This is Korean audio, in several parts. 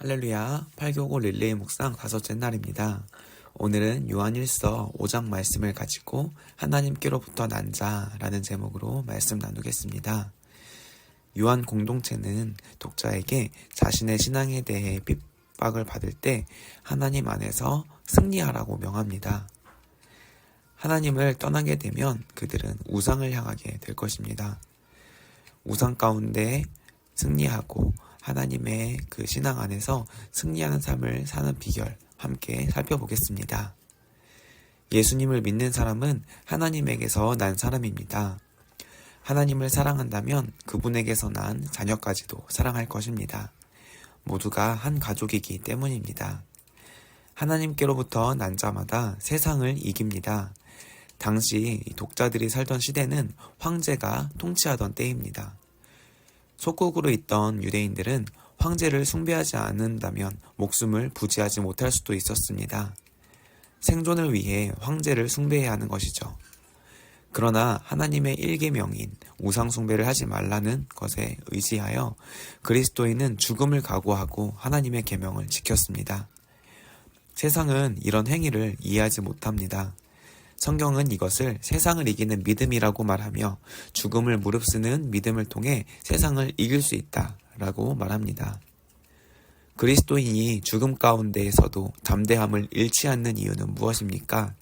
할렐루야, 8교구 릴레이 묵상 5째 날입니다. 오늘은 요한일서 5장 말씀을 가지고 하나님께로부터 난 자라는 제목으로 말씀 나누겠습니다. 요한 공동체는 독자에게 자신의 신앙에 대해 핍박을 받을 때 하나님 안에서 승리하라고 명합니다. 하나님을 떠나게 되면 그들은 우상을 향하게 될 것입니다. 우상 가운데 승리하고 하나님의 그 신앙 안에서 승리하는 삶을 사는 비결 함께 살펴보겠습니다. 예수님을 믿는 사람은 하나님에게서 난 사람입니다. 하나님을 사랑한다면 그분에게서 난 자녀까지도 사랑할 것입니다. 모두가 한 가족이기 때문입니다. 하나님께로부터 난 자마다 세상을 이깁니다. 당시 독자들이 살던 시대는 황제가 통치하던 때입니다. 속국으로 있던 유대인들은 황제를 숭배하지 않는다면 목숨을 부지하지 못할 수도 있었습니다. 생존을 위해 황제를 숭배해야 하는 것이죠. 그러나 하나님의 일계명인 우상 숭배를 하지 말라는 것에 의지하여 그리스도인은 죽음을 각오하고 하나님의 계명을 지켰습니다. 세상은 이런 행위를 이해하지 못합니다. 성경은 이것을 세상을 이기는 믿음이라고 말하며 죽음을 무릅쓰는 믿음을 통해 세상을 이길 수 있다라고 말합니다. 그리스도인이 죽음 가운데에서도 담대함을 잃지 않는 이유는 무엇입니까?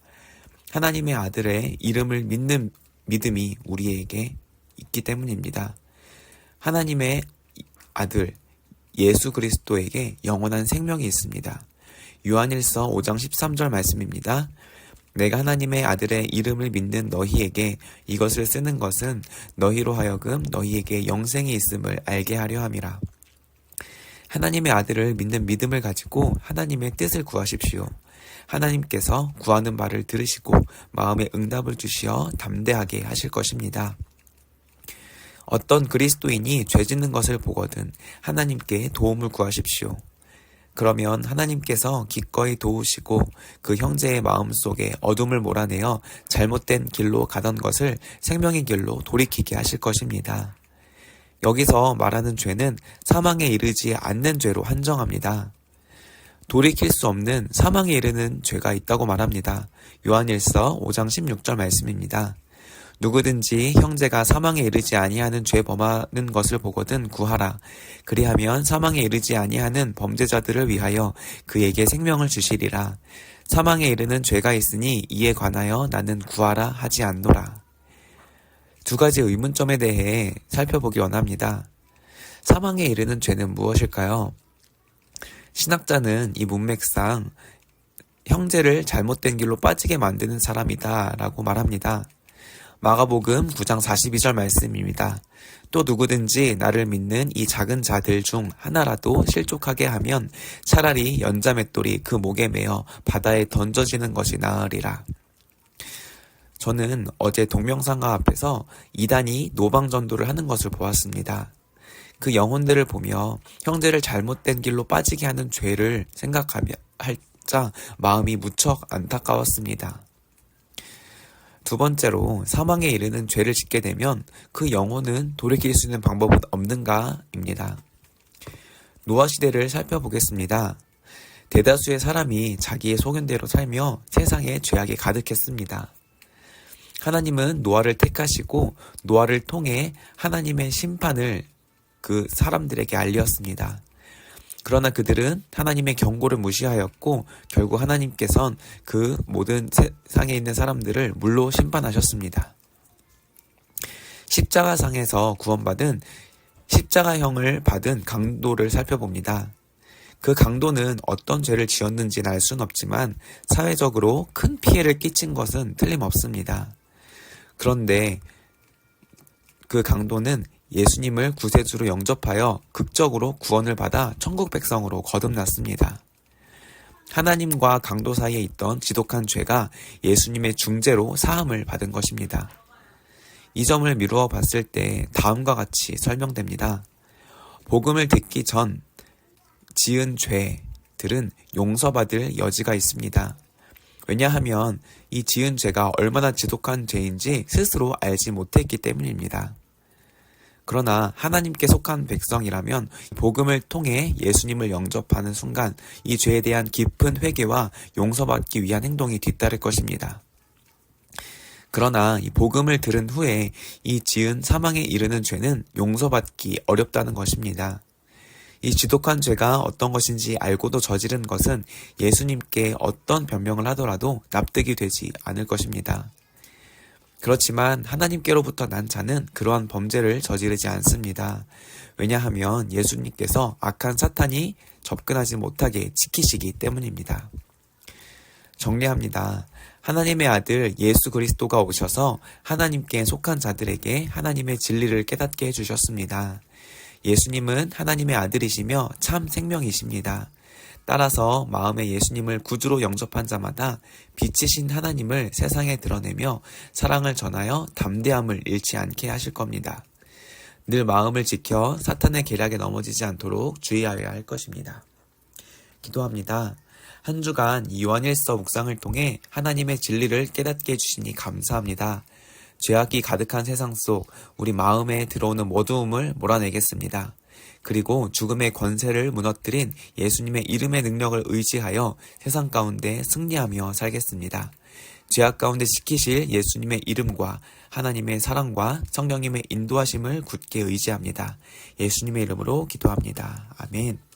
하나님의 아들의 이름을 믿는 믿음이 우리에게 있기 때문입니다. 하나님의 아들 예수 그리스도에게 영원한 생명이 있습니다. 요한일서 5장 13절 말씀입니다. 내가 하나님의 아들의 이름을 믿는 너희에게 이것을 쓰는 것은 너희로 하여금 너희에게 영생이 있음을 알게 하려 함이라. 하나님의 아들을 믿는 믿음을 가지고 하나님의 뜻을 구하십시오. 하나님께서 구하는 바를 들으시고 마음에 응답을 주시어 담대하게 하실 것입니다. 어떤 그리스도인이 죄 짓는 것을 보거든 하나님께 도움을 구하십시오. 그러면 하나님께서 기꺼이 도우시고 그 형제의 마음속에 어둠을 몰아내어 잘못된 길로 가던 것을 생명의 길로 돌이키게 하실 것입니다. 여기서 말하는 죄는 사망에 이르지 않는 죄로 한정합니다. 돌이킬 수 없는 사망에 이르는 죄가 있다고 말합니다. 요한일서 5장 16절 말씀입니다. 누구든지 형제가 사망에 이르지 아니하는 죄 범하는 것을 보거든 구하라. 그리하면 사망에 이르지 아니하는 범죄자들을 위하여 그에게 생명을 주시리라. 사망에 이르는 죄가 있으니 이에 관하여 나는 구하라 하지 않노라. 두 가지 의문점에 대해 살펴보기 원합니다. 사망에 이르는 죄는 무엇일까요? 신학자는 이 문맥상 형제를 잘못된 길로 빠지게 만드는 사람이다 라고 말합니다. 마가복음 9장 42절 말씀입니다. 또 누구든지 나를 믿는 이 작은 자들 중 하나라도 실족하게 하면 차라리 연자맷돌이 그 목에 매어 바다에 던져지는 것이 나으리라. 저는 어제 동명상가 앞에서 이단이 노방전도를 하는 것을 보았습니다. 그 영혼들을 보며 형제를 잘못된 길로 빠지게 하는 죄를 생각하며 할자 마음이 무척 안타까웠습니다. 두 번째로 사망에 이르는 죄를 짓게 되면 그 영혼은 돌이킬 수 있는 방법은 없는가입니다. 노아 시대를 살펴보겠습니다. 대다수의 사람이 자기의 소견대로 살며 세상에 죄악이 가득했습니다. 하나님은 노아를 택하시고 노아를 통해 하나님의 심판을 그 사람들에게 알렸습니다. 그러나 그들은 하나님의 경고를 무시하였고 결국 하나님께서는 그 모든 세상에 있는 사람들을 물로 심판하셨습니다. 십자가상에서 구원받은 십자가형을 받은 강도를 살펴봅니다. 그 강도는 어떤 죄를 지었는지는 알 수는 없지만 사회적으로 큰 피해를 끼친 것은 틀림없습니다. 그런데 그 강도는 예수님을 구세주로 영접하여 극적으로 구원을 받아 천국 백성으로 거듭났습니다. 하나님과 강도 사이에 있던 지독한 죄가 예수님의 중재로 사함을 받은 것입니다. 이 점을 미루어 봤을 때 다음과 같이 설명됩니다. 복음을 듣기 전 지은 죄들은 용서받을 여지가 있습니다. 왜냐하면 이 지은 죄가 얼마나 지독한 죄인지 스스로 알지 못했기 때문입니다. 그러나 하나님께 속한 백성이라면 복음을 통해 예수님을 영접하는 순간 이 죄에 대한 깊은 회개와 용서받기 위한 행동이 뒤따를 것입니다. 그러나 이 복음을 들은 후에 이 지은 사망에 이르는 죄는 용서받기 어렵다는 것입니다. 이 지독한 죄가 어떤 것인지 알고도 저지른 것은 예수님께 어떤 변명을 하더라도 납득이 되지 않을 것입니다. 그렇지만 하나님께로부터 난 자는 그러한 범죄를 저지르지 않습니다. 왜냐하면 예수님께서 악한 사탄이 접근하지 못하게 지키시기 때문입니다. 정리합니다. 하나님의 아들 예수 그리스도가 오셔서 하나님께 속한 자들에게 하나님의 진리를 깨닫게 해주셨습니다. 예수님은 하나님의 아들이시며 참 생명이십니다. 따라서 마음에 예수님을 구주로 영접한 자마다 빛이신 하나님을 세상에 드러내며 사랑을 전하여 담대함을 잃지 않게 하실 겁니다. 늘 마음을 지켜 사탄의 계략에 넘어지지 않도록 주의하여야 할 것입니다. 기도합니다. 한 주간 이 요한일서 묵상을 통해 하나님의 진리를 깨닫게 해주시니 감사합니다. 죄악이 가득한 세상 속 우리 마음에 들어오는 어두움을 몰아내겠습니다. 그리고 죽음의 권세를 무너뜨린 예수님의 이름의 능력을 의지하여 세상 가운데 승리하며 살겠습니다. 죄악 가운데 지키실 예수님의 이름과 하나님의 사랑과 성령님의 인도하심을 굳게 의지합니다. 예수님의 이름으로 기도합니다. 아멘.